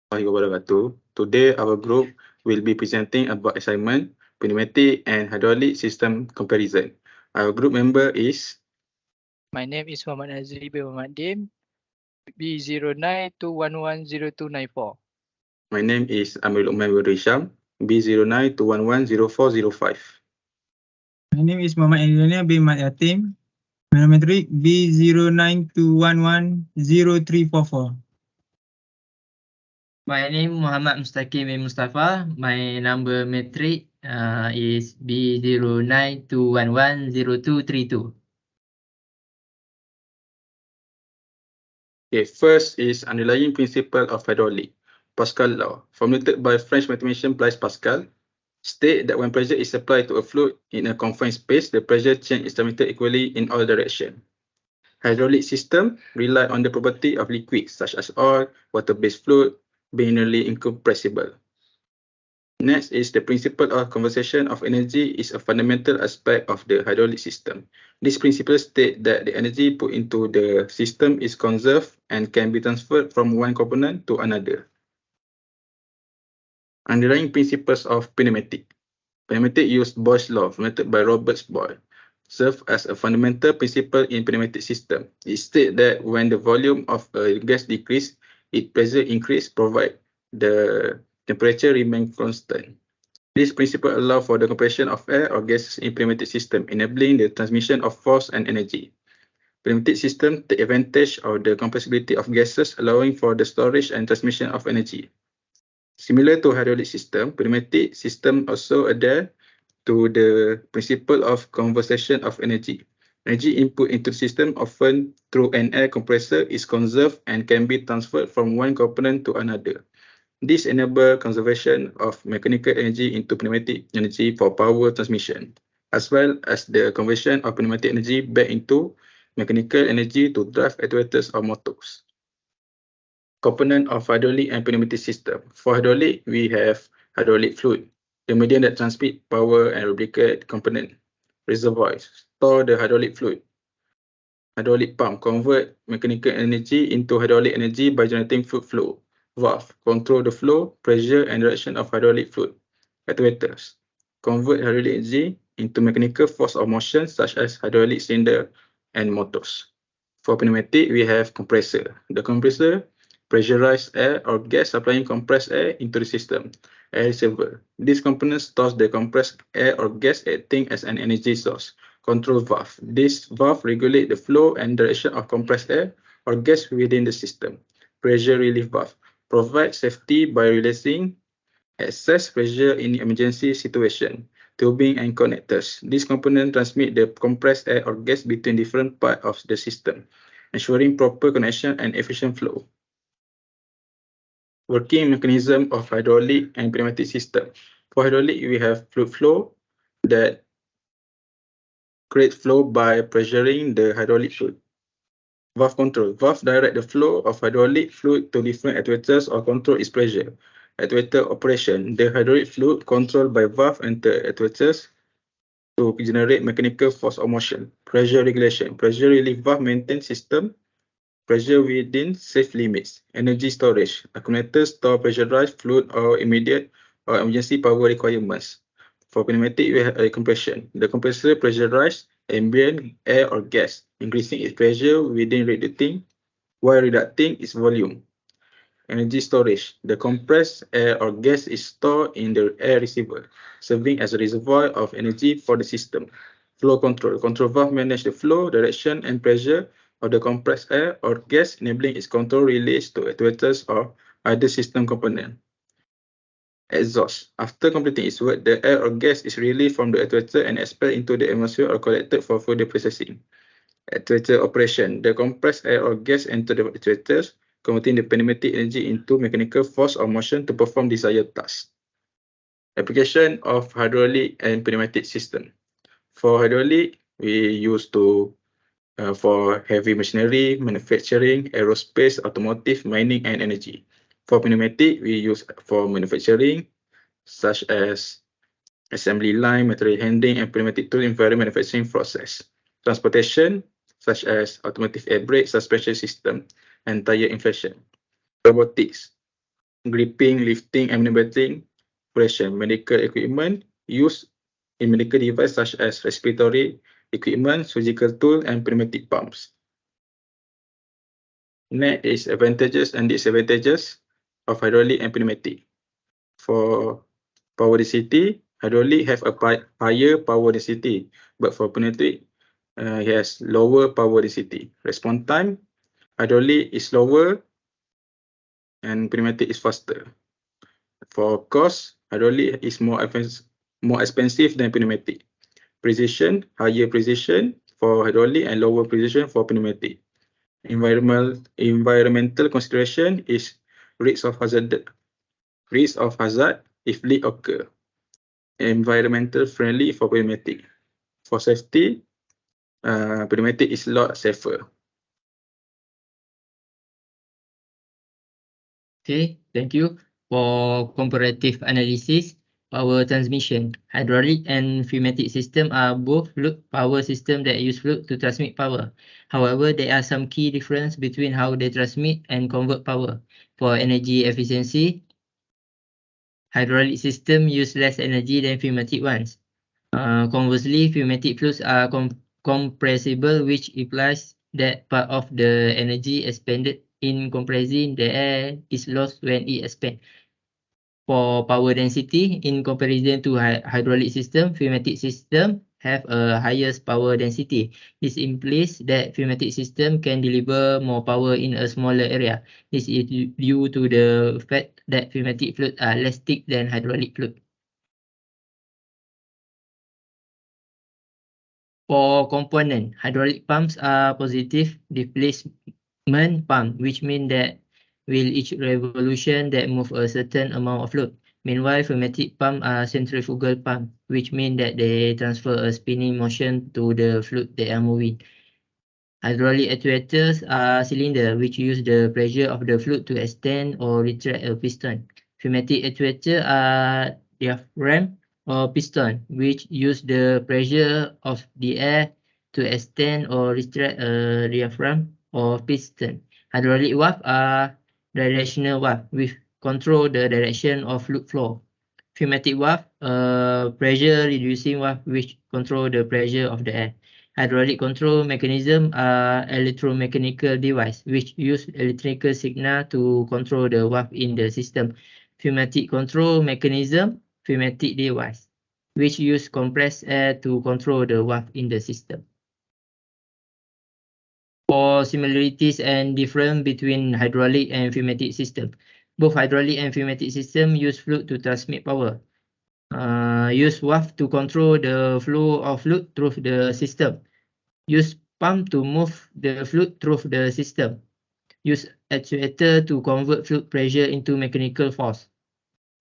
Wabarakatuh. Today, our group will be presenting about assignment, pneumatic and hydraulic system comparison. Our group member is My name is Muhammad Azri bin Muhammad Dim, B0921102994. my name is Amir Umar Risham, B0921104005. My name is Muhammad Indriana bin Mat Yatim, Manometric B0921100344. My name Muhammad Mustaqim bin Mustafa. My number metric is B0921102232. Okay, first is underlying principle of hydraulic. Pascal law, formulated by French mathematician Blaise Pascal, state that when pressure is applied to a fluid in a confined space, the pressure change is transmitted equally in all directions. Hydraulic system rely on the property of liquids such as oil, water-based fluid being nearly incompressible. Next is the principle of conservation of energy is a fundamental aspect of the hydraulic system. This principle states that the energy put into the system is conserved and can be transferred from one component to another. Underlying principles of pneumatic. Pneumatic use Boyle's law, formulated by Robert Boyle, serve as a fundamental principle in pneumatic system. It states that when the volume of a gas decreases, its pressure increases, provided the temperature remains constant. This principle allows for the compression of air or gases in pneumatic system, enabling the transmission of force and energy. Pneumatic system take advantage of the compressibility of gases, allowing for the storage and transmission of energy. Similar to hydraulic system, pneumatic system also adhere to the principle of conservation of energy. Energy input into the system, often through an air compressor, is conserved and can be transferred from one component to another. This enables conservation of mechanical energy into pneumatic energy for power transmission, as well as the conversion of pneumatic energy back into mechanical energy to drive actuators or motors. Component of hydraulic and pneumatic system. For hydraulic, we have hydraulic fluid, the medium that transmits power and lubricate component. Reservoirs store the hydraulic fluid. Hydraulic pump convert mechanical energy into hydraulic energy by generating fluid flow. Valve control the flow, pressure, and direction of hydraulic fluid. Actuators convert hydraulic energy into mechanical force of motion, such as hydraulic cylinder and motors. For pneumatic, we have compressor. The compressor pressurized air or gas supplying compressed air into the system. Air receiver. This component stores the compressed air or gas acting as an energy source. Control valve. This valve regulates the flow and direction of compressed air or gas within the system. Pressure relief valve provides safety by releasing excess pressure in emergency situation. Tubing and connectors. This component transmit the compressed air or gas between different parts of the system, ensuring proper connection and efficient flow. Working mechanism of hydraulic and pneumatic system. For hydraulic, we have fluid flow that creates flow by pressuring the hydraulic fluid. Valve control. Valve direct the flow of hydraulic fluid to different actuators or control its pressure. Actuator operation. The hydraulic fluid controlled by valve enter actuators to generate mechanical force of motion. Pressure regulation. Pressure relief valve maintain system pressure within safe limits. Energy storage. Accumulators store pressurized fluid or immediate or emergency power requirements. For pneumatic, we have a compression. The compressor pressurizes ambient air or gas, increasing its pressure within reducing while reducing its volume. Energy storage. The compressed air or gas is stored in the air receiver, serving as a reservoir of energy for the system. Flow control. Control valve manage the flow, direction, and pressure of the compressed air or gas, enabling its control release to actuators or other system component. Exhaust. After completing its work, the air or gas is released from the actuator and expelled into the atmosphere or collected for further processing. Actuator operation. The compressed air or gas enter the actuators, converting the pneumatic energy into mechanical force or motion to perform desired tasks. Application of hydraulic and pneumatic system. For hydraulic, we use for heavy machinery, manufacturing, aerospace, automotive, mining, and energy. For pneumatic, we use for manufacturing, such as assembly line, material handling, and pneumatic tool in various manufacturing process. Transportation, such as automotive air brake, suspension system, and tire inflation. Robotics. gripping, lifting, and manipulating operation. Medical equipment used in medical devices such as respiratory equipment, surgical tools, and pneumatic pumps. Next is advantages and disadvantages of hydraulic and pneumatic. For power density, hydraulic have a higher power density, but for pneumatic, it has lower power density. Response time, hydraulic is slower and pneumatic is faster. For cost, hydraulic is more expensive than pneumatic. Precision, higher precision for hydraulic and lower precision for pneumatic. Environmental consideration is risk of hazard if leak occur. Environmental friendly for pneumatic. For safety, pneumatic is a lot safer. Okay, thank you. For comparative analysis, power transmission, hydraulic and pneumatic system are both fluid power systems that use fluid to transmit power. However, there are some key differences between how they transmit and convert power. For energy efficiency, hydraulic system use less energy than pneumatic ones. Conversely, pneumatic fluids are compressible, which implies that part of the energy expended in compressing the air is lost when it expands. For power density, in comparison to hydraulic system, pneumatic system have a highest power density. This implies that pneumatic system can deliver more power in a smaller area. This is due to the fact that pneumatic fluids are less thick than hydraulic fluid. For component, hydraulic pumps are positive displacement pump, which means that with each revolution that move a certain amount of fluid. Meanwhile, pneumatic pump are centrifugal pump, which means that they transfer a spinning motion to the fluid they are moving. Hydraulic actuators are cylinder, which use the pressure of the fluid to extend or retract a piston. Pneumatic actuators are diaphragm or piston, which use the pressure of the air to extend or retract a diaphragm or piston. Hydraulic valves are directional valves, which control the direction of fluid flow. Pneumatic valve, pressure reducing valve, which control the pressure of the air. Hydraulic control mechanism are electromechanical device, which use electrical signal to control the valve in the system. Pneumatic control mechanism, pneumatic device, which use compressed air to control the valve in the system. For similarities and difference between hydraulic and pneumatic system. Both hydraulic and pneumatic system use fluid to transmit power. Use valve to control the flow of fluid through the system. Use pump to move the fluid through the system. Use actuator to convert fluid pressure into mechanical force.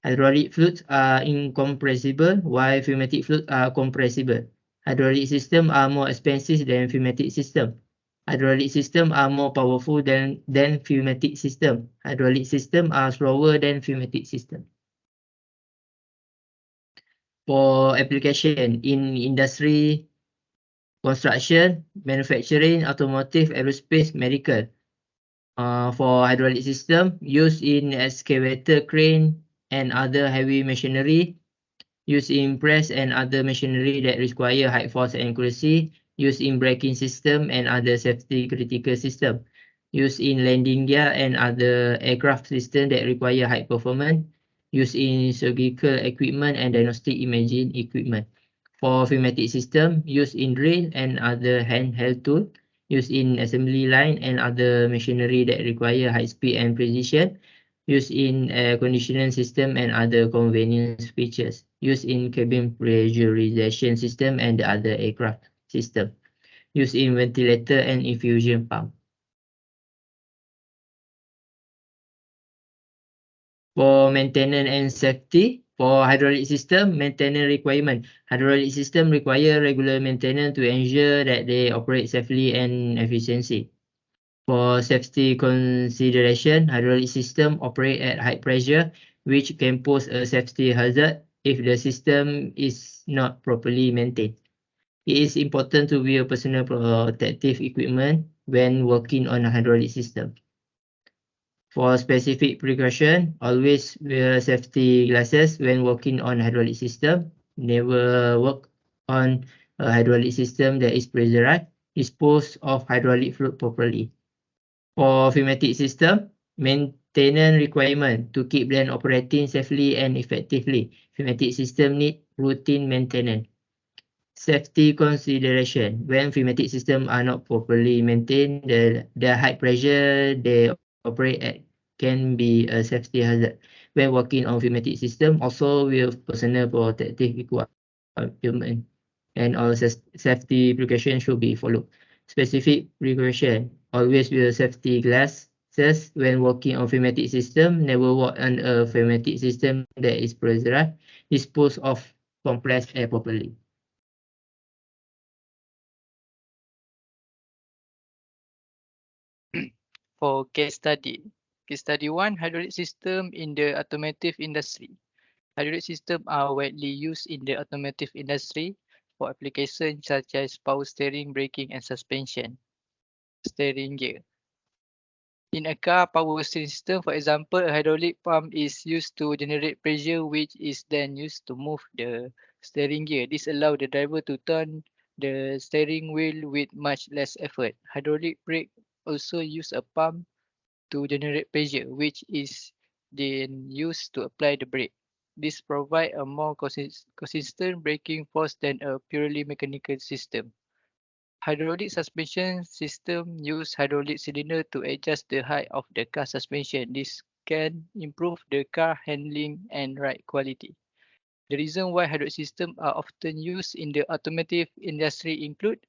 Hydraulic fluids are incompressible, while pneumatic fluids are compressible. Hydraulic systems are more expensive than pneumatic systems. Hydraulic systems are more powerful than pneumatic systems. Hydraulic systems are slower than pneumatic systems. For application in industry, construction, manufacturing, automotive, aerospace, medical. For hydraulic system, used in excavator, crane, and other heavy machinery. Used in press and other machinery that require high force and accuracy. Used in braking system and other safety critical system. Used in landing gear and other aircraft system that require high performance. Used in surgical equipment and diagnostic imaging equipment. For pneumatic system, used in drill and other handheld tool. Used in assembly line and other machinery that require high speed and precision. Used in air conditioning system and other convenience features. Used in cabin pressurization system and the other aircraft system. Used in ventilator and infusion pump. For maintenance and safety, for hydraulic system, maintenance requirement. Hydraulic system require regular maintenance to ensure that they operate safely and efficiently. For safety consideration, hydraulic system operate at high pressure, which can pose a safety hazard if the system is not properly maintained. It is important to wear personal protective equipment when working on a hydraulic system. For specific precaution, always wear safety glasses when working on hydraulic system. Never work on a hydraulic system that is pressurized. Dispose of hydraulic fluid properly. For pneumatic system, maintenance requirement to keep them operating safely and effectively. Pneumatic system need routine maintenance. Safety consideration. When pneumatic systems are not properly maintained, the high pressure they operate at can be a safety hazard. When working on pneumatic system, also with personal protective equipment and all safety precautions should be followed. Specific precaution. Always wear safety glasses when working on pneumatic system. Never work on a pneumatic system that is pressurized. Dispose of compressed air properly. For case study. Case study 1, hydraulic system in the automotive industry. Hydraulic systems are widely used in the automotive industry for applications such as power steering, braking, and suspension. Steering gear. In a car power steering system, for example, a hydraulic pump is used to generate pressure, which is then used to move the steering gear. This allows the driver to turn the steering wheel with much less effort. Hydraulic brake also use a pump to generate pressure, which is then used to apply the brake. This provides a more consistent braking force than a purely mechanical system. Hydraulic suspension system use hydraulic cylinder to adjust the height of the car suspension. This can improve the car handling and ride quality. The reason why hydraulic systems are often used in the automotive industry include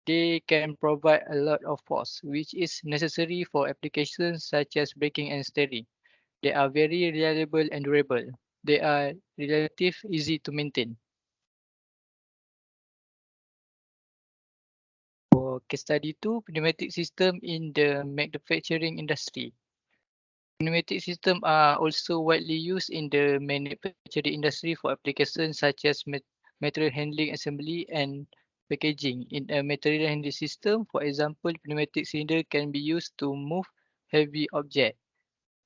they can provide a lot of force, which is necessary for applications such as braking and steering. They are very reliable and durable. They are relatively easy to maintain. For case study 2, pneumatic system in the manufacturing industry. Pneumatic systems are also widely used in the manufacturing industry for applications such as material handling assembly and packaging. In a material handling system, for example, pneumatic cylinder can be used to move heavy objects.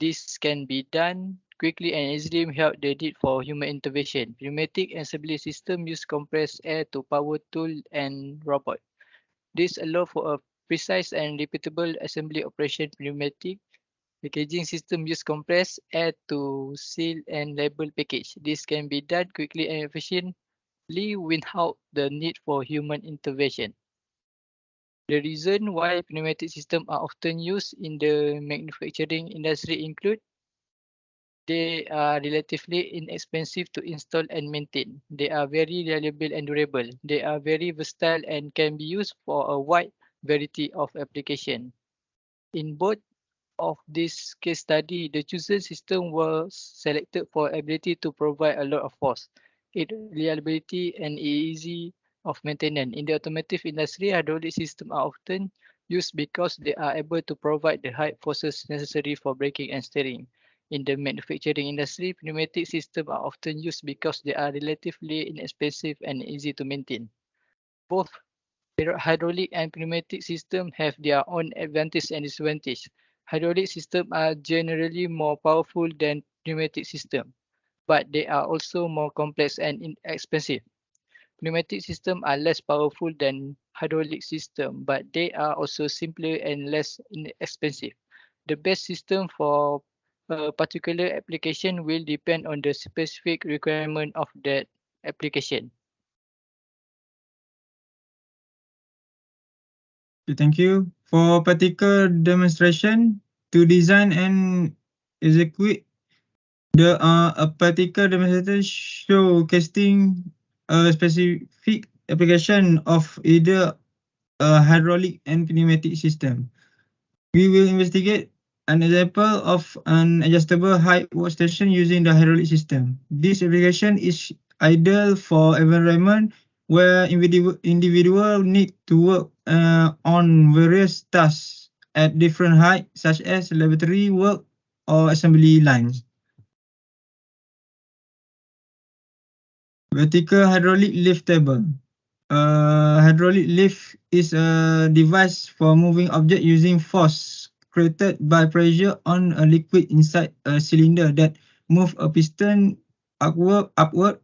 This can be done quickly and easily without the need for human intervention. Pneumatic assembly system use compressed air to power tool and robot. This allows for a precise and repeatable assembly operation. Pneumatic packaging system use compressed air to seal and label package. This can be done quickly and efficiently without the need for human intervention. The reason why pneumatic systems are often used in the manufacturing industry include they are relatively inexpensive to install and maintain. They are very reliable and durable. They are very versatile and can be used for a wide variety of applications. In both of this case study, the chosen system was selected for ability to provide a lot of force, its reliability, and easy of maintenance. In the automotive industry, hydraulic systems are often used because they are able to provide the high forces necessary for braking and steering. In the manufacturing industry, pneumatic systems are often used because they are relatively inexpensive and easy to maintain. Both hydraulic and pneumatic systems have their own advantages and disadvantages. Hydraulic systems are generally more powerful than pneumatic systems, but they are also more complex and expensive. Pneumatic systems are less powerful than hydraulic systems, but they are also simpler and less expensive. The best system for a particular application will depend on the specific requirement of that application. Okay, thank you. For practical demonstration, to design and execute a practical demonstration showcasing a specific application of either a hydraulic and pneumatic system. We will investigate an example of an adjustable height workstation using the hydraulic system. This application is ideal for environment where individual need to work on various tasks at different heights, such as laboratory work or assembly lines. Vertical hydraulic lift table. Hydraulic lift is a device for moving objects using force created by pressure on a liquid inside a cylinder that move a piston upward.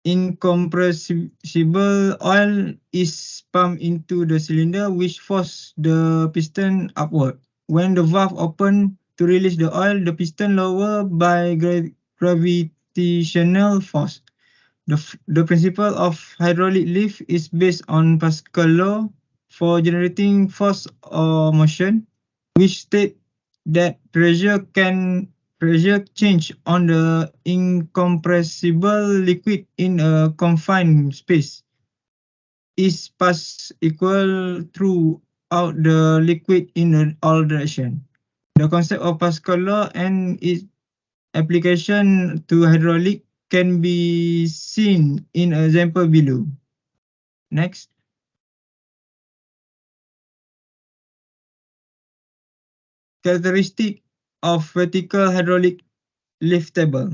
Incompressible oil is pumped into the cylinder, which forces the piston upward. When the valve opens to release the oil, the piston lower by gravitational force. The principle of hydraulic lift is based on Pascal law for generating force or motion, which states that pressure change on the incompressible liquid in a confined space is pass equal throughout the liquid in all directions. The concept of Pascal law and its application to hydraulic can be seen in an example below. Next. Characteristic of vertical hydraulic lift table.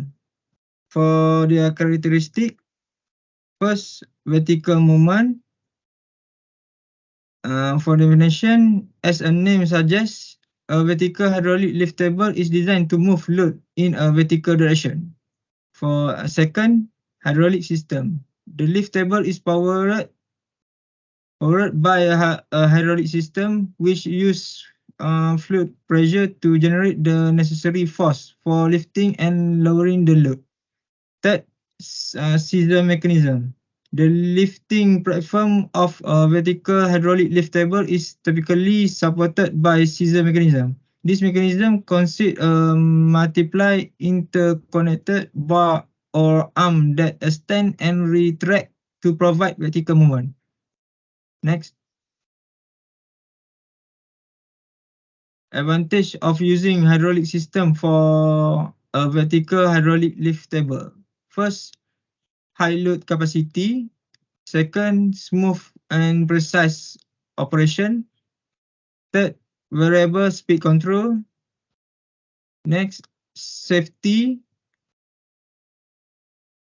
For their characteristic, first, vertical movement. For definition, as a name suggests, a vertical hydraulic lift table is designed to move load in a vertical direction. For a second, hydraulic system. The lift table is powered by a hydraulic system which uses fluid pressure to generate the necessary force for lifting and lowering the load. Third, scissor mechanism. The lifting platform of a vertical hydraulic lift table is typically supported by scissor mechanism. This mechanism consists of multiple interconnected bar or arm that extend and retract to provide vertical movement. Next. Advantage of using hydraulic system for a vertical hydraulic lift table. First, high load capacity. Second, smooth and precise operation. Third, variable speed control. Next, safety.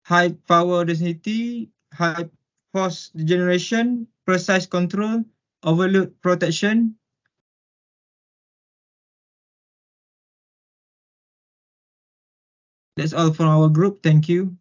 High power density, high force generation, precise control, overload protection. That's all from our group. Thank you.